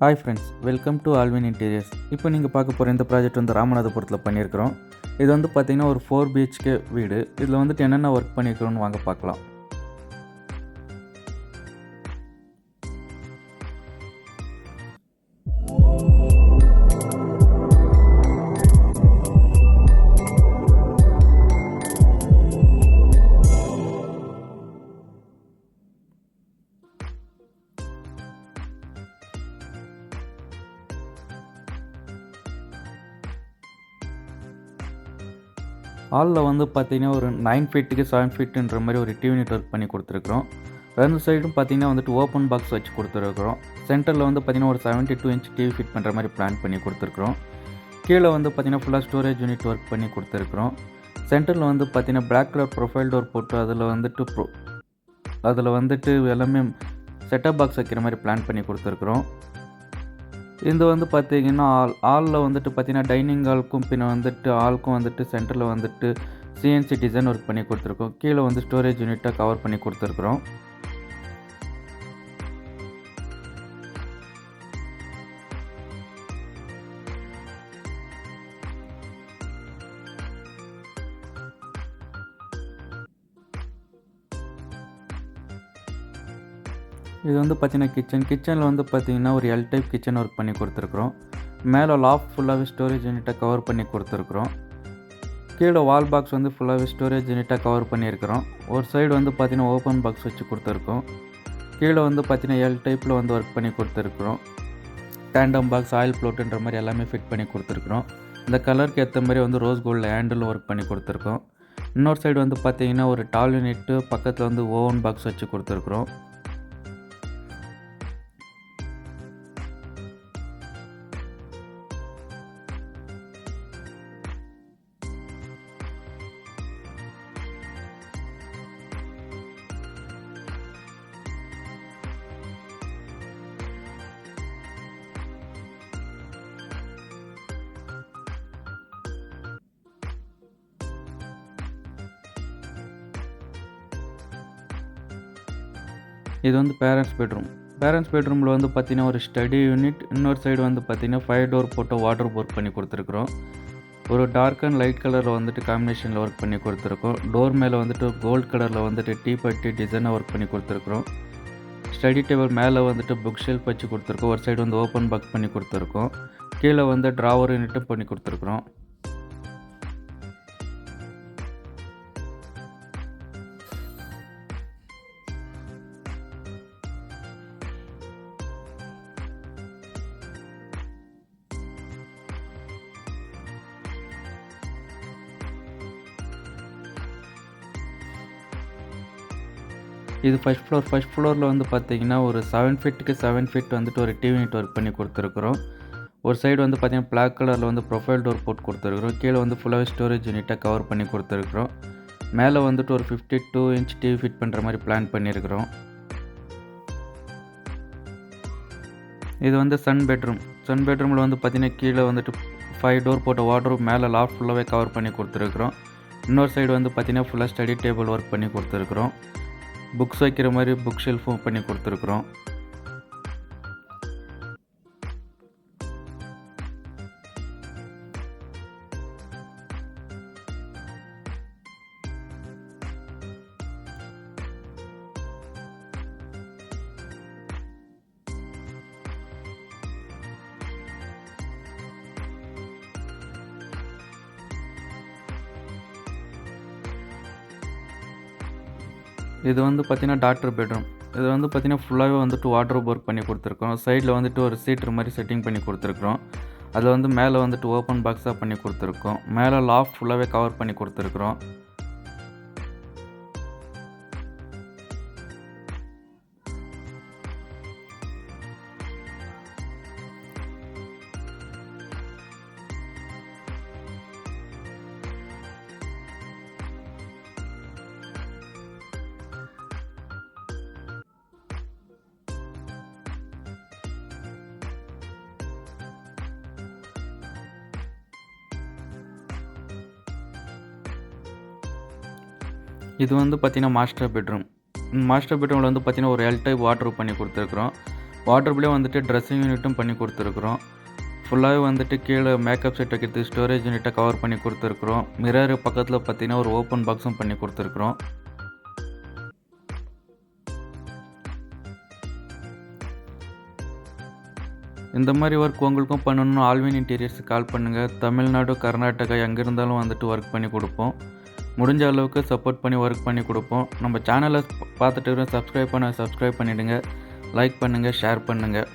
Hi friends, welcome to Alvin interiors. இப்போ நீங்கள் பார்க்க போகிற இந்த ப்ராஜெக்ட் வந்து ராமநாதபுரத்தில் பண்ணியிருக்கிறோம். இது வந்து பார்த்திங்கன்னா ஒரு 4 BHK வீடு. இதில் வந்துட்டு என்னென்ன ஒர்க் பண்ணியிருக்கிறோன்னு வாங்க பார்க்கலாம். ஹாலில் வந்து பார்த்திங்கன்னா ஒரு 9 ஃபீட்டுக்கு 7 ஃபீட்டுன்ற மாதிரி ஒரு டிவி யூனிட் ஒர்க் பண்ணி கொடுத்துருக்குறோம். 2 சைடும் பார்த்திங்கன்னா வந்துட்டு ஓப்பன் பாக்ஸ் வச்சு கொடுத்துருக்குறோம். சென்டரில் வந்து பார்த்திங்கன்னா ஒரு 72 இன்ச் டிவி ஃபிட் பண்ணுற மாதிரி பிளான் பண்ணி கொடுத்துருக்குறோம். கீழே வந்து பார்த்திங்கன்னா ஃபுல்லாக ஸ்டோரேஜ் யூனிட் ஒர்க் பண்ணி கொடுத்துருக்குறோம். சென்டரில் வந்து பார்த்திங்கன்னா பிளாக் கலர் ப்ரொஃபைல் டோர் போட்டு அதில் வந்துட்டு எல்லாமே செட்டப் பாக்ஸ் வைக்கிற மாதிரி பிளான் பண்ணி கொடுத்துருக்குறோம். இது வந்து பார்த்திங்கன்னா ஹாலில் வந்துட்டு பார்த்திங்கன்னா டைனிங் ஹாலுக்கும் பின்ன வந்துட்டு ஹாலுக்கும் வந்துட்டு சென்டரில் வந்துட்டு சிஎன்சி டிசைன் ஒர்க் பண்ணி கொடுத்துருக்கோம். கீழே வந்து ஸ்டோரேஜ் யூனிட்டாக கவர் பண்ணி கொடுத்துருக்குறோம். இது வந்து பார்த்திங்கன்னா கிச்சனில் வந்து பார்த்திங்கன்னா ஒரு எல் டைப் கிச்சன் ஒர்க் பண்ணி கொடுத்துருக்குறோம். மேலே லாஃப்ட் ஃபுல்லாகவே ஸ்டோரேஜ் யூனிட்டை கவர் பண்ணி கொடுத்துருக்குறோம். கீழே வால் பாக்ஸ் வந்து ஃபுல்லாகவே ஸ்டோரேஜ் யூனிட்டாக கவர் பண்ணியிருக்கிறோம். ஒரு சைடு வந்து பார்த்திங்கன்னா ஓப்பன் பாக்ஸ் வச்சு கொடுத்துருக்கோம். கீழே வந்து பார்த்திங்கன்னா எல் டைப்பில் வந்து ஒர்க் பண்ணி கொடுத்துருக்குறோம். டேண்டம் பாக்ஸ், ஆயில் ப்ளோட்டுன்ற மாதிரி எல்லாமே ஃபிட் பண்ணி கொடுத்துருக்குறோம். இந்த கலருக்கு ஏற்ற மாதிரி வந்து ரோஸ் கோல்டில் ஹேண்டில் ஒர்க் பண்ணி கொடுத்துருக்கோம். இன்னொரு சைடு வந்து பார்த்திங்கன்னா ஒரு டால் யூனிட்டு பக்கத்தில் வந்து ஓவன் பாக்ஸ் வச்சு கொடுத்துருக்குறோம். இது வந்து பேரண்ட்ஸ் பெட்ரூமில் வந்து பார்த்திங்கன்னா ஒரு ஸ்டடி யூனிட், இன்னொரு சைடு வந்து பார்த்திங்கன்னா 5 டோர் போட்டு வாட்டர் ஒர்க் பண்ணி கொடுத்துருக்குறோம். ஒரு டார்க் அண்ட் லைட் கலரில் வந்துட்டு காம்பினேஷனில் ஒர்க் பண்ணி கொடுத்துருக்கோம். டோர் மேலே வந்துட்டு கோல்ட் கலரில் வந்துட்டு டீ பட்டி டிசைனாக ஒர்க் பண்ணி கொடுத்துருக்குறோம். ஸ்டடி டேபிள் மேலே வந்துட்டு புக் ஷெல்ஃப் வச்சு கொடுத்துருக்கோம். ஒரு சைடு வந்து ஓப்பன் பாக்ஸ் பண்ணி கொடுத்துருக்கோம். கீழே வந்து ட்ராவர் யூனிட்டும் பண்ணி கொடுத்துருக்குறோம். இது ஃபர்ஸ்ட் ஃப்ளோரில் வந்து பார்த்திங்கன்னா ஒரு 7 ஃபீட்டுக்கு 7 ஃபீட் வந்துட்டு ஒரு டிவி யூனிட் ஒர்க் பண்ணி கொடுத்துருக்குறோம். ஒரு சைடு வந்து பார்த்திங்கன்னா பிளாக் கலரில் வந்து ப்ரொஃபைல் டோர் போட்டு கொடுத்துருக்குறோம். கீழே வந்து ஃபுல்லாகவே ஸ்டோரேஜ் யூனிட்டாக கவர் பண்ணி கொடுத்துருக்குறோம். மேலே வந்துட்டு ஒரு 52 இன்ச் டிவி ஃபிட் பண்ணுற மாதிரி பிளான் பண்ணியிருக்கிறோம். இது வந்து சன் பெட்ரூமில் வந்து பார்த்திங்கன்னா கீழே வந்துட்டு 5 டோர் போட்ட வார்ட்ரோப், மேலே லாஃப்ட் ஃபுல்லாகவே கவர் பண்ணி கொடுத்துருக்குறோம். இன்னொரு சைடு வந்து பார்த்திங்கன்னா ஃபுல்லாக ஸ்டடி டேபிள் ஒர்க் பண்ணி கொடுத்துருக்குறோம். புக்ஸ் வைக்கிற மாதிரி புக் ஷெல்ஃபும் பண்ணி கொடுத்துருக்குறோம். இது வந்து பார்த்திங்கன்னா டாக்டர் பெட்ரூம். இது வந்து பார்த்திங்கன்னா ஃபுல்லாகவே வந்துட்டு வார்ட்ரோப் ஒர்க் பண்ணி கொடுத்துருக்கோம். சைடில் வந்துட்டு ஒரு சீட்ரு மாதிரி செட்டிங் பண்ணி கொடுத்துருக்குறோம். அதில் வந்து மேலே வந்துட்டு ஓப்பன் பாக்ஸாக பண்ணி கொடுத்துருக்கோம். மேலே லாஃப்ட் ஃபுல்லாகவே கவர் பண்ணி கொடுத்துருக்குறோம். இது வந்து பார்த்திங்கன்னா மாஸ்டர் பெட்ரூமில் வந்து பார்த்திங்கன்னா ஒரு எல் டைப் வார்ட்ரோப் பண்ணி கொடுத்துருக்குறோம். வார்ட்ரோப்லேயே வந்துட்டு ட்ரெஸ்ஸிங் யூனிட்டும் பண்ணி கொடுத்துருக்குறோம். ஃபுல்லாகவே வந்துட்டு கீழே மேக்கப் செட் வைக்கிறதுக்கு ஸ்டோரேஜ் யூனிட்டை கவர் பண்ணி கொடுத்துருக்குறோம். மிரர் பக்கத்தில் பார்த்தீங்கன்னா ஒரு ஓப்பன் பாக்ஸும் பண்ணி கொடுத்துருக்குறோம். இந்த மாதிரி ஒர்க் உங்களுக்கும் பண்ணணும்னு ஆல்வின் இன்டீரியர்ஸுக்கு கால் பண்ணுங்கள். தமிழ்நாடு, கர்நாடகா எங்கே இருந்தாலும் வந்துட்டு ஒர்க் பண்ணி கொடுப்போம். முடிஞ்ச அளவுக்கு சப்போர்ட் பண்ணி ஒர்க் பண்ணி கொடுப்போம். நம்ம சேனலை பார்த்துட்டு சப்ஸ்கிரைப் பண்ணிவிடுங்க. லைக் பண்ணுங்கள், ஷேர் பண்ணுங்கள்.